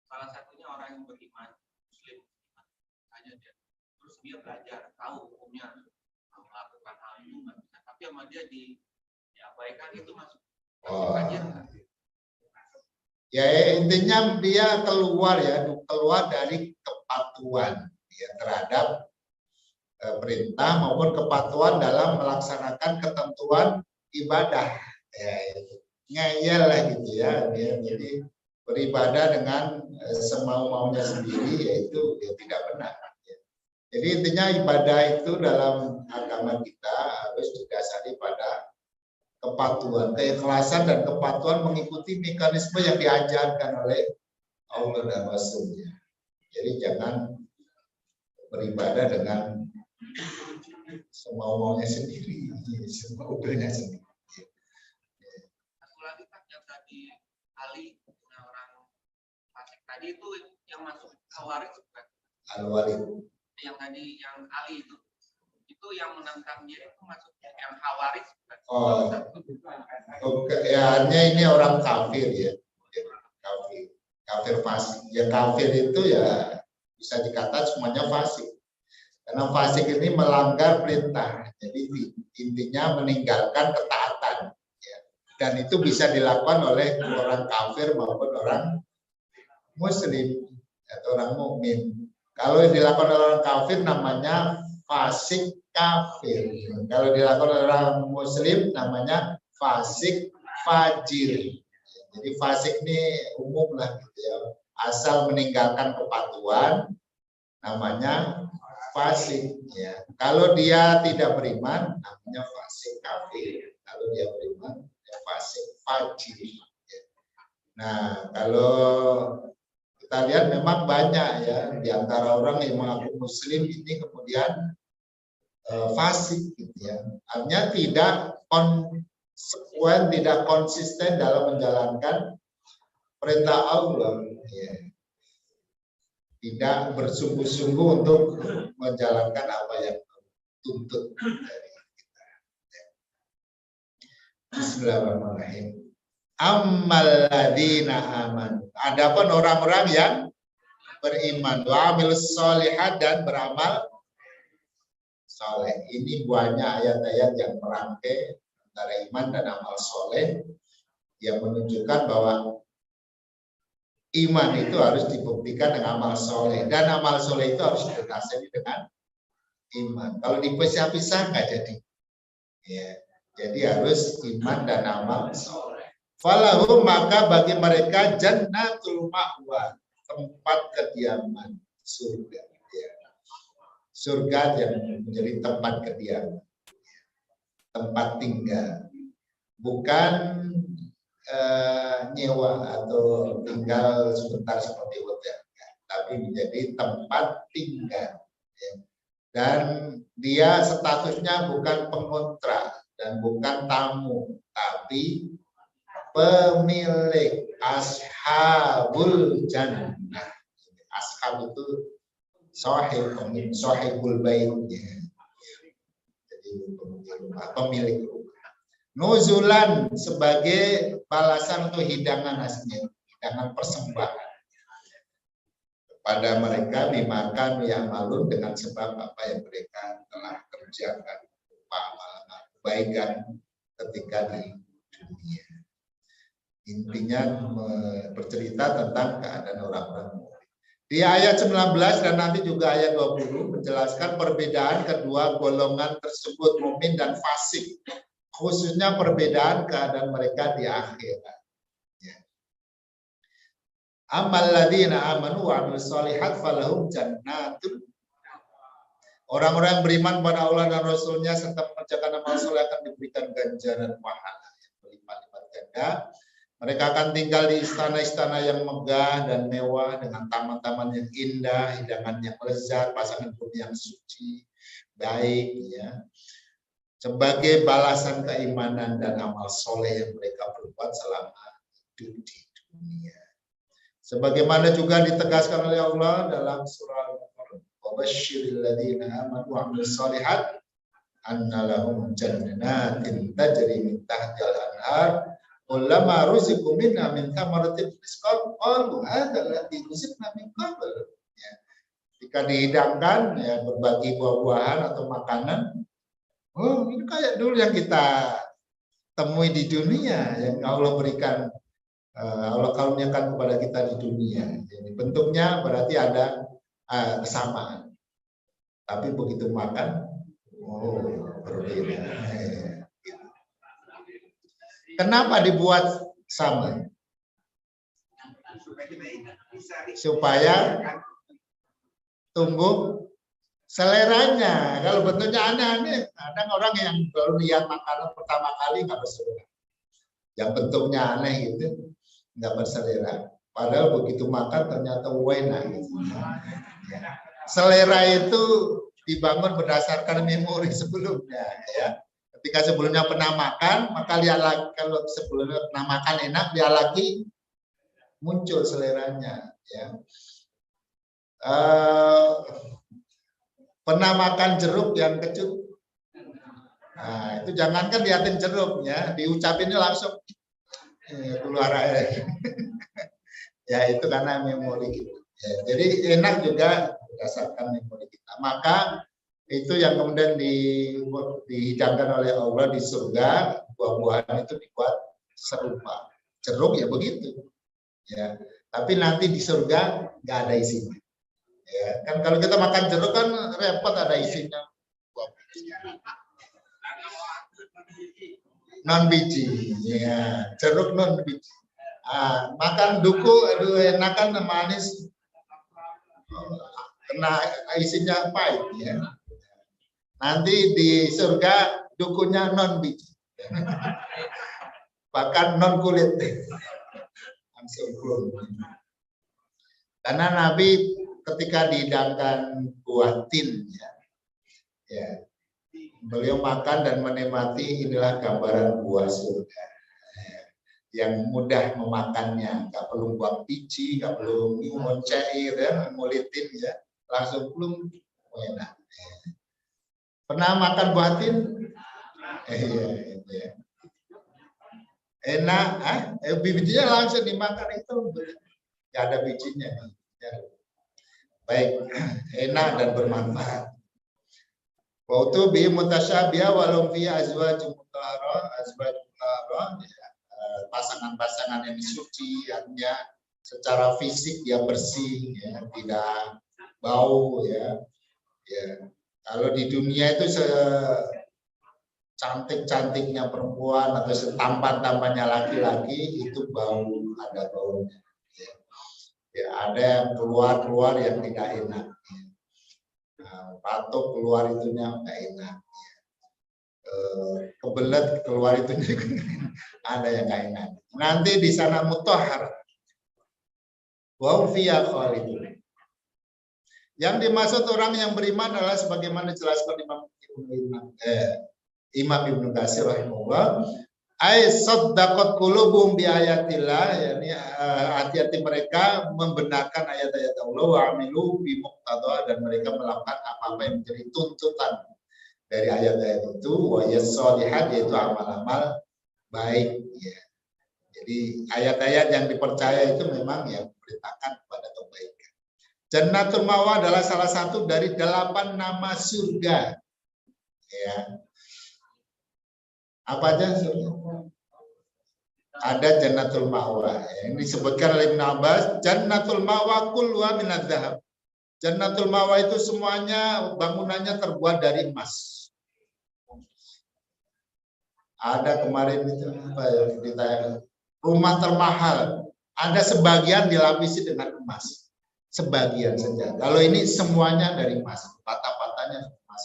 Salah satunya orang yang beriman, muslim, hanya dia. Terus dia belajar, tahu hukumnya, melakukan hal itu nggak bisa. Tapi sama dia diabaikan itu masuk fasik fajir. Ya intinya dia keluar dari kepatuhan ya, terhadap perintah maupun kepatuhan dalam melaksanakan ketentuan ibadah. Ya, ngeyel lah gitu ya. Jadi beribadah dengan semau-maunya sendiri yaitu ya, tidak benar. Ya. Jadi intinya ibadah itu dalam agama kita harus didasari pada kepatuhan, keikhlasan dan kepatuhan mengikuti mekanisme yang diajarkan oleh Allah dan Rasulnya. Jadi jangan beribadah dengan semau-maunya sendiri, semau-maunya sendiri. Satu lagi kan yang tadi Ali, orang fasik tadi itu yang masuk Khawarij bukan? Al-Walid. Yang tadi yang Ali itu yang menentang dia itu masuknya yang Khawarij bukan? Ya ini orang kafir ya. Kafir fasik. Ya kafir itu ya bisa dikatakan semuanya fasik. Karena fasik ini melanggar perintah. Jadi intinya meninggalkan ketaatan. Ya. Dan itu bisa dilakukan oleh orang kafir maupun orang muslim atau orang mukmin. Kalau dilakukan oleh orang kafir namanya fasik kafir. Kalau dilakukan oleh orang muslim namanya fasik fajir. Jadi fasik ini umum lah gitu ya. Asal meninggalkan kepatuhan namanya fasik ya. Kalau dia tidak beriman namanya fasik kafir. Kalau dia beriman ya fasik fajir. Ya. Nah, kalau kita lihat memang banyak ya di antara orang yang mengaku muslim ini kemudian fasik gitu ya. Artinya tidak konsekuen, tidak konsisten dalam menjalankan perintah Allah ya. Tidak bersungguh-sungguh untuk menjalankan apa yang tuntut dari kita. Bismillahirrahmanirrahim. Ammal ladina aman. Adapun orang-orang yang beriman, wa amilus sholihat dan beramal soleh. Ini banyak ayat-ayat yang merangkai antara iman dan amal soleh yang menunjukkan bahwa iman itu harus dibuktikan dengan amal soleh dan amal soleh itu harus didasari dengan iman. Kalau dipisah-pisah nggak jadi. Ya, jadi harus iman dan amal soleh. Falahum maka bagi mereka jannatul ma'wa, tempat kediaman, surga. Ya. Surga yang menjadi tempat kediaman, tempat tinggal, bukan nyewa atau tinggal sebentar seperti hotel, tapi menjadi tempat tinggal. Ya. Dan dia statusnya bukan pengontrak dan bukan tamu, tapi pemilik, ashabul jannah. Ashab itu sahibul baitnya. Jadi pemilik rumah. Nuzulan sebagai balasan untuk hidangan aslinya, hidangan persembahan pada mereka dimakan yang malun dengan sebab apa yang mereka telah kerjakan amalan kebaikan ketika di dunia. Intinya bercerita tentang keadaan orang-orang mukmin. Di ayat 19 dan nanti juga ayat 20 menjelaskan perbedaan kedua golongan tersebut, mukmin dan fasik, khususnya perbedaan keadaan mereka di akhirat. Amal ladina amanu wa amilus solihat falahum jannatun. Orang-orang yang beriman pada Allah dan Rasulnya serta mengerjakan amal soleh akan diberikan ganjaran pahala yang berlipat-lipat ganda. Mereka akan tinggal di istana-istana yang megah dan mewah dengan taman-taman yang indah, hidangan yang lezat, pasangan pun yang suci, baik, ya. Sebagai balasan keimanan dan amal soleh yang mereka perbuat selama hidup di dunia. Sebagaimana juga ditegaskan oleh Allah dalam surah Al-Baqarah, "Wabasyiril ladzina amanu wa 'amilus shalihat anna lahum jannatin tajri min tahtiha al-anhar kullama ruziqu minha min thamaratin rizqan qalu hadzal ladzi ruziqna min qabl." Ya. Jika dihidangkan ya berbagai buah-buahan atau makanan, oh ini kayak dulu yang kita temui di dunia yang Allah berikan. Allah karuniakan kepada kita di dunia. Jadi bentuknya berarti ada kesamaan. Tapi begitu makan, oh berbeda. Kenapa dibuat sama? Supaya tumbuh seleranya. Kalau bentuknya aneh-aneh, kadang orang yang baru lihat makanan pertama kali nggak berselera. Yang bentuknya aneh itu nggak berselera. Padahal begitu makan ternyata enak. Gitu. Selera itu dibangun berdasarkan memori sebelumnya. Ya. Ketika sebelumnya pernah makan, maka lihat lagi. Kalau sebelumnya pernah makan enak, dia lagi muncul seleranya. Ya. Pernah makan jeruk yang kecut? Nah, itu jangankan liatin jeruknya, diucapinnya langsung keluar air. Ya itu karena memori kita. Ya, jadi enak juga berdasarkan memori kita. Maka itu yang kemudian dihidangkan oleh Allah di surga, buah-buahan itu dibuat serupa. Jeruk ya begitu. Ya, tapi nanti di surga nggak ada isinya. Ya, kan kalau kita makan jeruk kan repot ada isinya. Non biji, ya jeruk non biji. Makan duku, aduh enak kan manis, kena isinya pahit. Ya. Nanti di surga dukunya non biji, bahkan non kulit, langsung plum. Karena Nabi ketika dihidangkan buah tin, ya, beliau makan dan menikmati, inilah gambaran buah surga yang mudah memakannya, nggak perlu buang biji, nggak perlu mencair, ya, ngulitin, ya, langsung plum, enak. Pernah makan buah tin? Iya. Enak, bijinya langsung dimakan itu, nggak ada bijinya. Ya. Baik, enak dan bermanfaat. Waktu bi mutasyabiha walau fi azwajun mutahharah, pasangan-pasangan yang suci, artinya secara fisik dia bersih, ya, tidak bau, ya. Ya. Kalau di dunia itu secantik-cantiknya perempuan atau setampan-tampannya laki-laki itu bau, ada baunya. Ya, ada yang keluar yang tidak enak. Patok keluar itunya nggak enak. Kebelet keluar itunya ada yang nggak enak. Nanti di sana mutahhar. Wa fiya khalidun. Yang dimaksud orang yang beriman adalah sebagaimana dijelaskan Imam Ibnu Katsir rahimahullah, ay saddaqat qulubuhum bi ayatillah, yakni hati-hati mereka membenarkan ayat-ayat Allah, wa amilu bi muqtada, dan mereka melakukan apa-apa yang menjadi tuntutan dari ayat-ayat itu, wa yasholihat, yaitu amal-amal baik, ya. Jadi ayat-ayat yang dipercaya itu memang yang memberitakan kepada kebaikan. Jannatul Ma'wa adalah salah satu dari 8 nama surga. Ya. Apa aja surga? Ada Jannatul Ma'wa. Ini disebutkan oleh Ibnu Abbas, Jannatul Ma'wa kulluha minadz dzahab. Jannatul Ma'wa itu semuanya bangunannya terbuat dari emas. Ada kemarin itu apa ya ditanya, rumah termahal. Ada sebagian dilapisi dengan emas. Sebagian saja. Kalau ini semuanya dari emas. Patah-patahnya emas.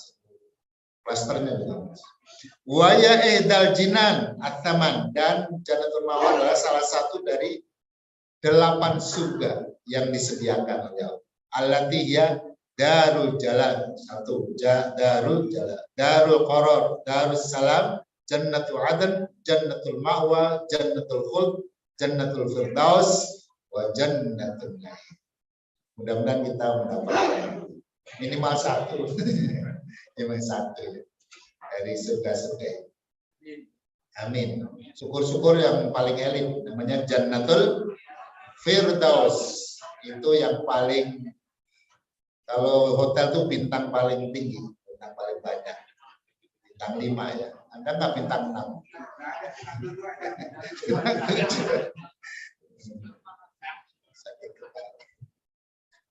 Plasternya juga emas. Waya ehdal jinan ataman, dan Jannatul Ma'wa adalah salah satu dari 8 surga yang disediakan oleh Allah. Allatiya darul jalal, satu darul jalal, darul qaror, darus salam, jannatul adn, jannatul ma'wa, jannatul khuld, jannatul firdaus, wa jannatul na'im. Mudah-mudahan kita mendapatkan minimal satu. Minimal satu dari surga-surga. Amin. Syukur-syukur yang paling elit namanya Jannatul Firdaus. Itu yang paling, kalau hotel tuh bintang paling tinggi, bintang paling banyak. Bintang 5 ya. Anda nggak bintang 6.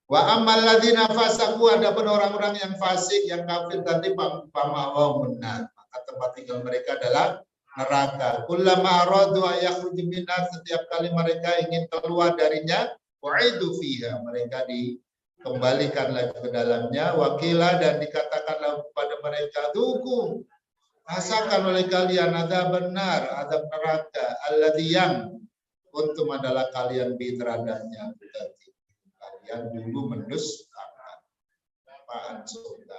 Wa amal ladzina fasaku, adapun orang-orang yang fasik, yang kafir tadi pamawau benar, maka tempat tinggal mereka adalah neraka. Kullama aradu ayakhruju minha, setiap kali mereka ingin keluar darinya, wa'idu fiha, mereka dikembalikan lagi ke dalamnya, wakila, dan dikatakanlah kepada mereka, duku, rasakan oleh kalian azab benar, azab neraka, alladzi yang kuntum adalah kalian bi terhadapnya, yang dulu mendustakan apaan surga.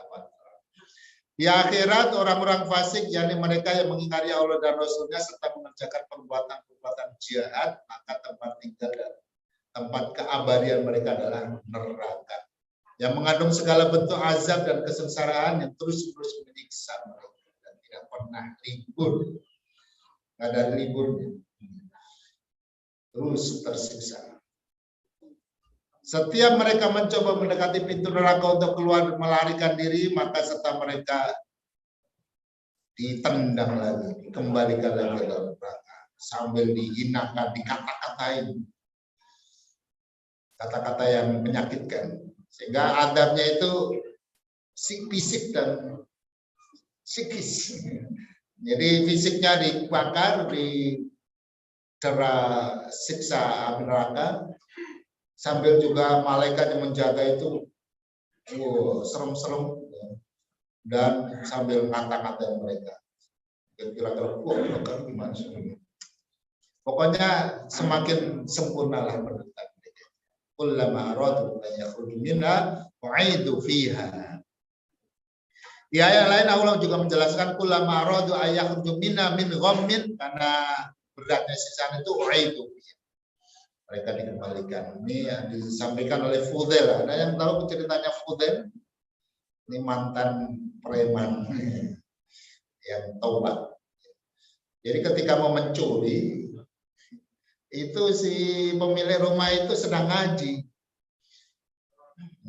Di akhirat orang-orang fasik, yakni mereka yang mengingkari Allah dan Rasulnya serta mengerjakan perbuatan-perbuatan jahat, maka tempat tinggal dan tempat keabadian mereka adalah neraka yang mengandung segala bentuk azab dan kesengsaraan yang terus-menerus menyiksa mereka dan tidak pernah libur, nggak ada liburnya, terus tersiksa. Setiap mereka mencoba mendekati pintu neraka untuk keluar melarikan diri, maka serta mereka ditendang lagi, dikembalikan lagi ke dalam neraka sambil dihinakan, dikata-katain, kata-kata yang menyakitkan, sehingga adabnya itu fisik dan psikis. Jadi fisiknya dibakar, didera siksa api neraka, sambil juga malaikat yang menjaga itu serem-serem, dan sambil ngata-ngatain mereka. Kira-kira gimana sih? Pokoknya semakin sempurnalah penderitaan mereka. Kullama aradu an yakhruju minha wa'idu fiha. Di ayat lain Allah juga menjelaskan kullama aradu an yakhruju minha min ghammin, karena beratnya siksaan itu wa'idu fiha. Mereka dikembalikan. Ini yang disampaikan oleh Fudail. Ada yang tahu ceritanya Fudail? Ini mantan preman yang taubat. Jadi ketika mau mencuri, itu si pemilik rumah itu sedang ngaji.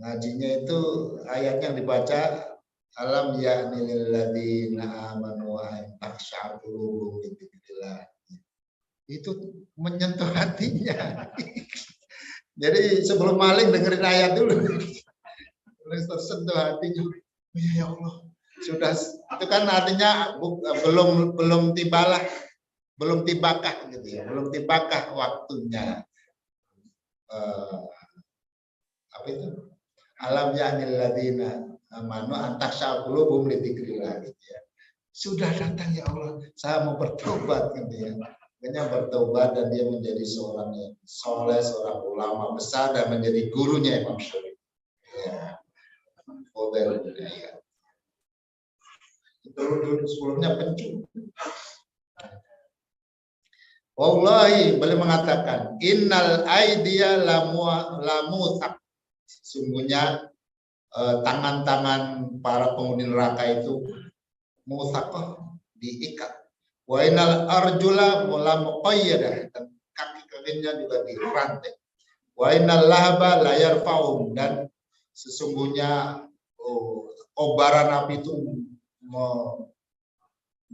Ngajinya itu ayatnya yang dibaca, alam ya'ni lil ladzina amanu wa takhsha'a qulubuhum li dzikrillah. Itu menyentuh hatinya. Jadi sebelum maling dengerin ayat dulu. Tersentuh hatinya. Ya Allah, sudah itu kan artinya belum tibalah, belum tibakah gitu ya, belum tibakah waktunya. Apa itu? Alam ya'nil ladzina amanu an takhsha'a qulubuhum li dzikrillah gitu ya. Sudah datang ya Allah, saya mau bertobat gitu ya. Akhirnya bertobat dan dia menjadi seorang yang soleh, seorang ulama besar dan menjadi gurunya Imam Syafi'i. Ya. Dulu sebelumnya pencuri. Wallahi, beliau mengatakan, innal aidiya lamuthaq. Sungguhnya tangan-tangan para penghuni neraka itu muthaqah, diikat. Wa innal arjula muqayyadah, dan kaki-kakinya juga dirantai. Wa innal lahaba la yarfa'um, dan sesungguhnya kobaran api itu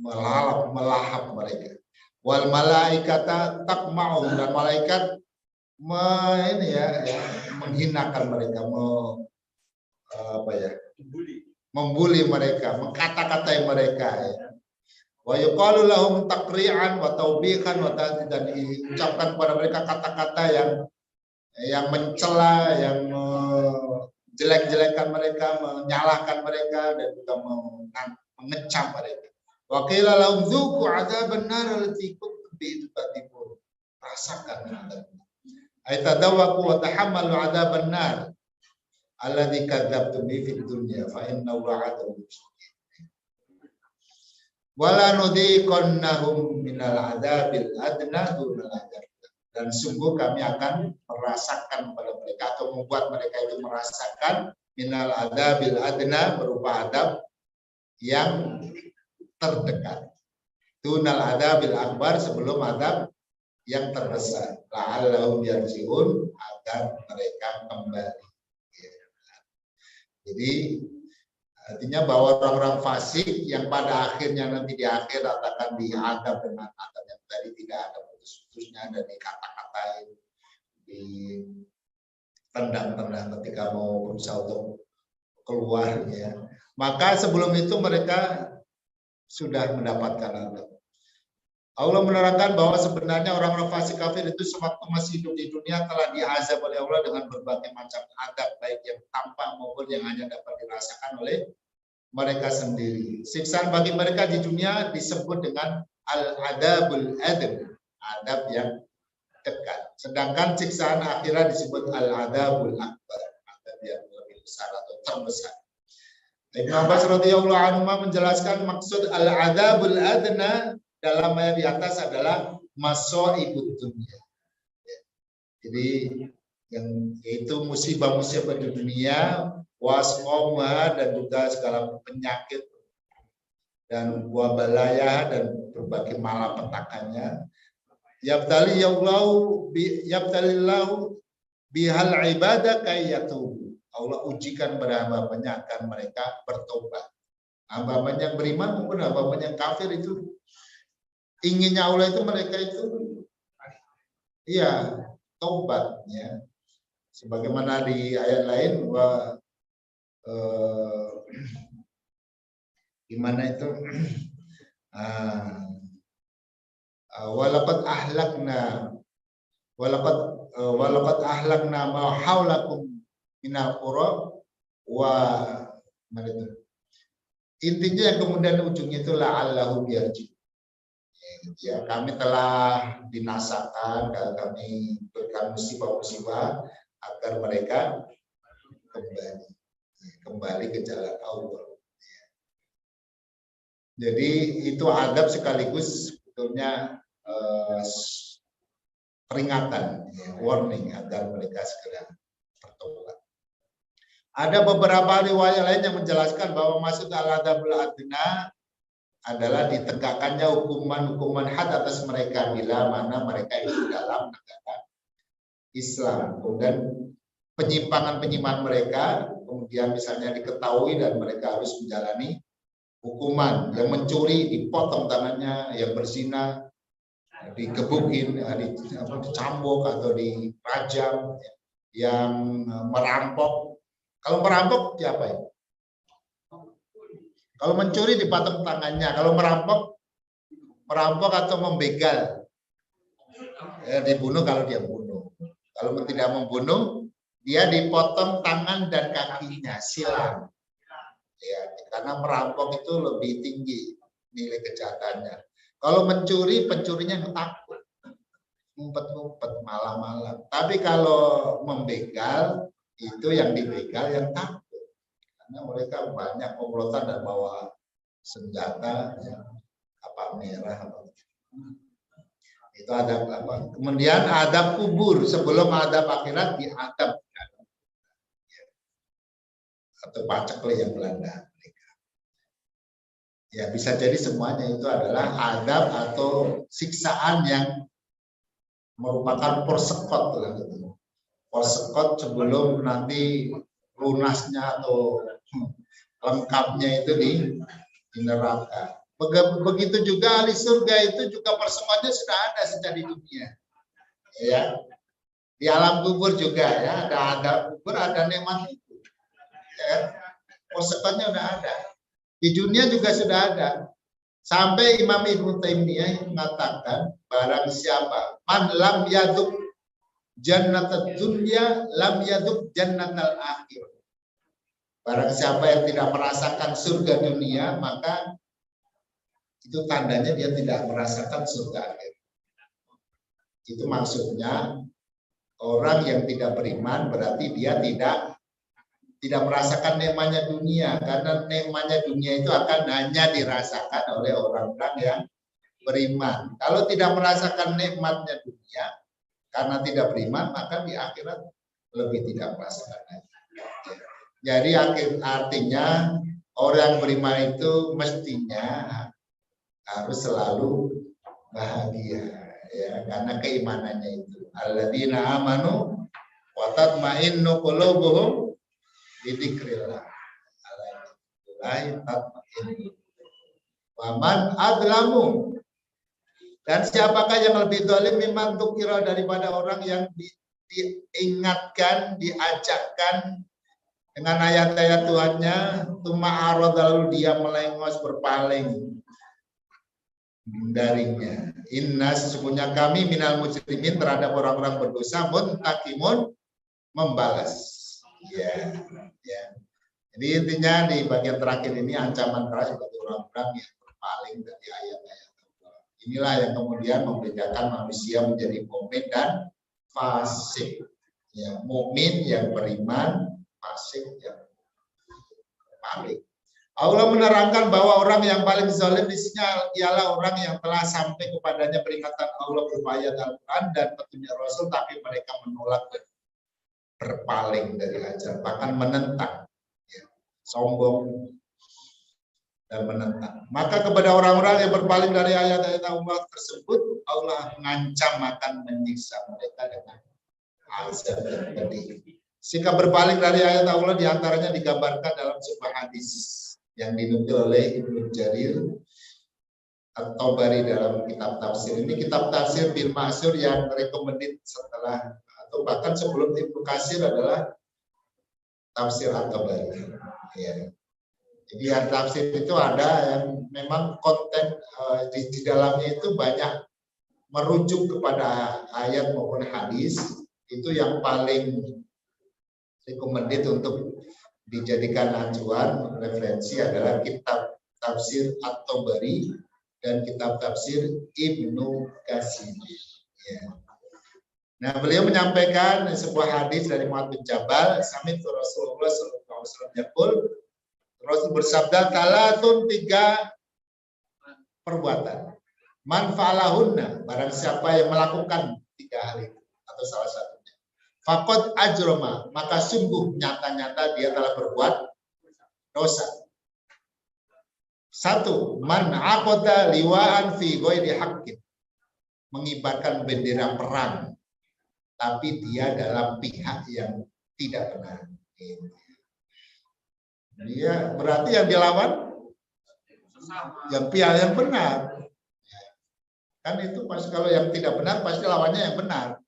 melahap mereka. Wal malaikata takma'u, dan malaikat menghinakan mereka, membuli mereka, mengkata-katai mereka. Wa yuqalu lahum taqri'an wa taubihan wa dan diucapkan kepada mereka kata-kata yang mencela, yang jelek-jelekan mereka, menyalahkan mereka, dan juga mengecam mereka. Wa qila lahum dzuqu 'adzaban nar allati kuntum bihi tukadzibun. Rasakan azab. Ay tadawwaqu wa tahammalu 'adzaban nar alladzi kadzabtum bihi fid dunya fa inna wa'adahu shadid. Wala nudhiqannahum minal 'adzabil adna dunal 'adzab. Dan sungguh kami akan merasakan pada mereka atau membuat mereka itu merasakan minal 'adzabil adna, berupa adab yang terdekat. Dunal 'adzabil akbar, sebelum adab yang terbesar. La'allahum yarji'un, agar mereka kembali. Jadi artinya bahwa orang-orang fasik yang pada akhirnya nanti di akhirat akan diadab dengan adab yang tadi tidak ada putus-putusnya, dan dikata-katain, ditendang-tendang ketika mau berusaha untuk keluar, ya. Maka sebelum itu mereka sudah mendapatkan adab. Allah menerangkan bahwa sebenarnya orang-orang fasik kafir itu sewaktu masih hidup di dunia telah diazab oleh Allah dengan berbagai macam adab, baik yang tampak maupun yang hanya dapat dirasakan oleh mereka sendiri. Siksaan bagi mereka di dunia disebut dengan al-adabul adab, adab yang dekat. Sedangkan siksaan akhirat disebut al-adabul akbar, adab yang lebih besar atau terbesar. Ibnu Abbas radhiyallahu anhu menjelaskan maksud al-adabul adna dalam ayat di atas adalah masaibud dunia. Jadi yang yaitu musibah-musibah di dunia, wasqoma, dan juga segala penyakit dan wabalaya dan berbagai malapetakannya. Yabtalillahu bihal ibadah kayatubu. Allah ujikan pada hamba-Nya akan mereka bertobat. Hamba-Nya yang beriman maupun hamba-Nya yang kafir itu inginnya Allah itu mereka itu taubat, ya. Sebagaimana di ayat lain gimana itu? Walaqad ahlakna ma haulakum minal qura wa intinya yang kemudian ujungnya itu la'allahum yarji'un. Ya, kami telah binasakan, kami berikan musibah-musibah agar mereka kembali ke jalan Allah. Jadi itu adab sekaligus sebetulnya peringatan, warning agar mereka segera bertobat. Ada beberapa riwayat lain yang menjelaskan bahwa maksud al-adabul adna adalah ditegakkannya hukuman-hukuman had atas mereka bila mana mereka itu dalam negara Islam. Kemudian penyimpangan-penyimpangan mereka kemudian misalnya diketahui dan mereka harus menjalani hukuman. Yang mencuri dipotong tangannya, yang berzina digebukin, dicambuk atau dirajam, yang merampok. Kalau merampok siapa ya? Kalau mencuri dipotong tangannya, kalau merampok atau membegal, dibunuh kalau dia bunuh. Kalau tidak membunuh, dia dipotong tangan dan kakinya, silang. Ya, karena merampok itu lebih tinggi nilai kejahatannya. Kalau mencuri, pencurinya takut, ngumpet-ngumpet malam-malam. Tapi kalau membegal, itu yang dibegal yang takut. Karena mereka banyak komplotan dan bawa senjata, kapal merah. Itu adab apa? Kemudian adab kubur sebelum adab akhirat diadab atau paceklik yang Belanda. Ya bisa jadi semuanya itu adalah adab atau siksaan yang merupakan persekot, persekot sebelum nanti lunasnya atau lengkapnya itu di neraka. Begitu juga ahli surga itu juga persemuanya sudah ada sejak di dunia. Ya. Di alam kubur juga ya, ada kubur, ada nikmat itu. Ya. Konsekuensinya udah ada. Di dunia juga sudah ada. Sampai Imam Ibnu Taimiyah mengatakan barang siapa man lam yaduk jannatud dunya lam yaduk jannatal akhir. Barang siapa yang tidak merasakan surga dunia, maka itu tandanya dia tidak merasakan surga akhir. Itu maksudnya orang yang tidak beriman berarti dia tidak merasakan nikmatnya dunia, karena nikmatnya dunia itu akan hanya dirasakan oleh orang-orang yang beriman. Kalau tidak merasakan nikmatnya dunia karena tidak beriman, maka di akhirat lebih tidak merasakan. Jadi artinya orang beriman itu mestinya harus selalu bahagia, ya, karena keimanannya itu. Alladzina amanu wa tatma'innu qulubuhum bidzikrillah. Waman adlamu, dan siapakah yang lebih zalim mimman dzukira daripada orang yang diingatkan, diajakkan dengan ayat-ayat Tuhannya, tuma'arad, lalu dia melengos berpaling darinya. Inna, sesungguhnya kami minal mujrimin, terhadap orang-orang berdosa, muntakimun, membalas. Ya. Jadi intinya di bagian terakhir ini ancaman keras bagi orang-orang yang berpaling dari ayat-ayat Allah. Inilah yang kemudian membedakan manusia menjadi mukmin dan fasik. Ya, mukmin yang beriman, fasik yang berpaling. Allah menerangkan bahwa orang yang paling zalim isinya ialah orang yang telah sampai kepadanya peringatan Allah berupa ayat Al-Quran dan petunjuk Rasul, tapi mereka menolak dan berpaling dari ajar, bahkan menentang, ya, sombong dan menentang. Maka kepada orang-orang yang berpaling dari ayat-ayat Allah tersebut, Allah mengancam akan menyiksa mereka dengan azab yang pedih. Sikap berpaling dari ayat Allah diantaranya digambarkan dalam sebuah hadis yang dinukil oleh Ibnu Jarir At-Tabari dalam kitab tafsir. Ini kitab tafsir bil Ma'sur yang recommended setelah atau bahkan sebelum Ibnu Katsir adalah tafsir At-Tabari. Ya. Jadi yang tafsir itu ada yang memang konten di dalamnya itu banyak merujuk kepada ayat maupun hadis. Itu yang paling recommended untuk dijadikan acuan referensi adalah kitab tafsir At-Tabari dan kitab tafsir Ibnu Katsir. Ya. Nah, beliau menyampaikan sebuah hadis dari Mu'adz bin Jabal, sami'tu Rasulullah sallallahu alaihi wasallam yaqul, Rasul bersabda, talatun, 3 perbuatan. Man fa'alahunna, barang siapa yang melakukan 3 hal itu atau salah satunya. Faqad ajrama, maka sungguh nyata-nyata dia telah berbuat dosa. 1, man aqada liwa'an fi ghairi haqqin, mengibarkan bendera perang tapi dia dalam pihak yang tidak benar. Dia berarti yang dilawan yang pihak yang benar. Kan itu pasti, kalau yang tidak benar pasti lawannya yang benar.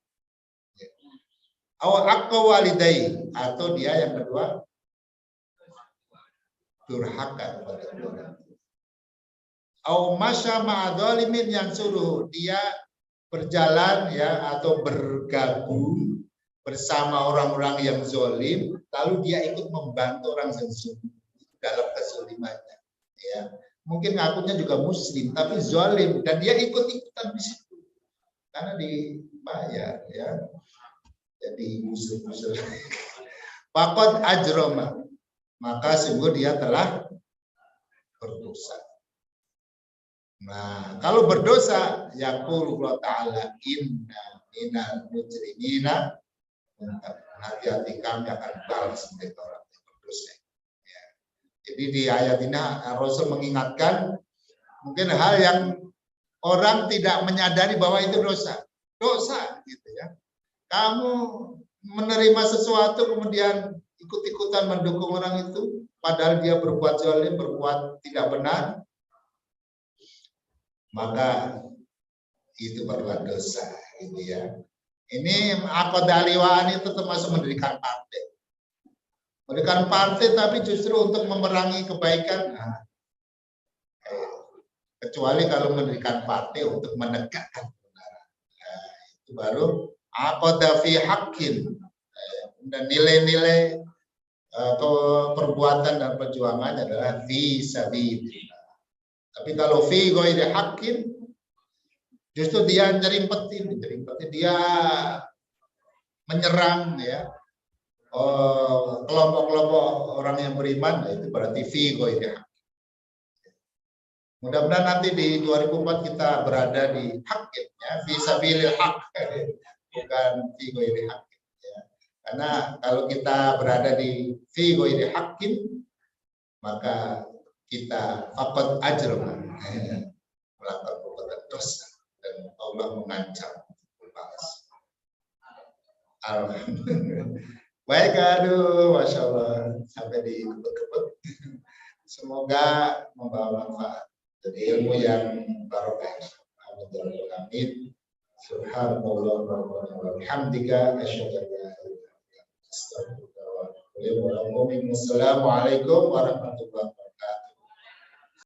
Aw aqwalidai, atau dia yang kedua durhaka kepada orang. Aw masya ma'adzalimin, yang suruh dia berjalan ya atau bergabung bersama orang-orang yang zalim, lalu dia ikut membantu orang yang zalim dalam kezalimannya. Ya, mungkin ngakunya juga muslim tapi zalim dan dia ikut-ikutan di situ karena dibayar, ya. Jadi musuh-musuh. Faqad ajrama, maka sungguh dia telah berdosa. Nah, kalau berdosa, yaqulu Allah Ta'ala, inna minal mujrimina, hati-hati kami akan balas mereka orang yang berdosa. Ya. Jadi di ayat ini Rasul mengingatkan mungkin hal yang orang tidak menyadari bahwa itu dosa. Dosa gitu ya. Kamu menerima sesuatu kemudian ikut ikut-ikutan mendukung orang itu, padahal dia berbuat zalim, berbuat tidak benar, maka itu berbuat dosa, gitu ya. Ini aqodah liwaan itu termasuk mendirikan partai. Mendirikan partai tapi justru untuk memerangi kebaikan. Nah, kecuali kalau mendirikan partai untuk menegakkan kebenaran. Nah, itu baru aqodah fi haqqin. Dan nilai-nilai perbuatan dan perjuangan adalah fi sabilillah. Tapi kalau fi ghairi haqqin, justru dia nyerimpeti, dia menyerang ya kelompok-kelompok orang yang beriman, itu berarti fi ghairi haqqin. Mudah-mudahan nanti di 2004 kita berada di haqqin, ya, fi sabilil haqq, bukan fi ghairi haqqin. Ya. Karena kalau kita berada di fi ghairi haqqin, maka kita faqad ajrama, melakukan perbuatan dosa dan Allah mengancam balas. Alhamdulillah. Baik, aduh, masya Allah, sampai di kebut-kebut. Semoga membawa manfaat. Jadi ilmu yang barokah. Amin. Subhanallah wa bihamdika asyhadu an la ilaha illa anta astaghfiruka wa atubu ilaik. Wassalamualaikum warahmatullahi wabarakatuh.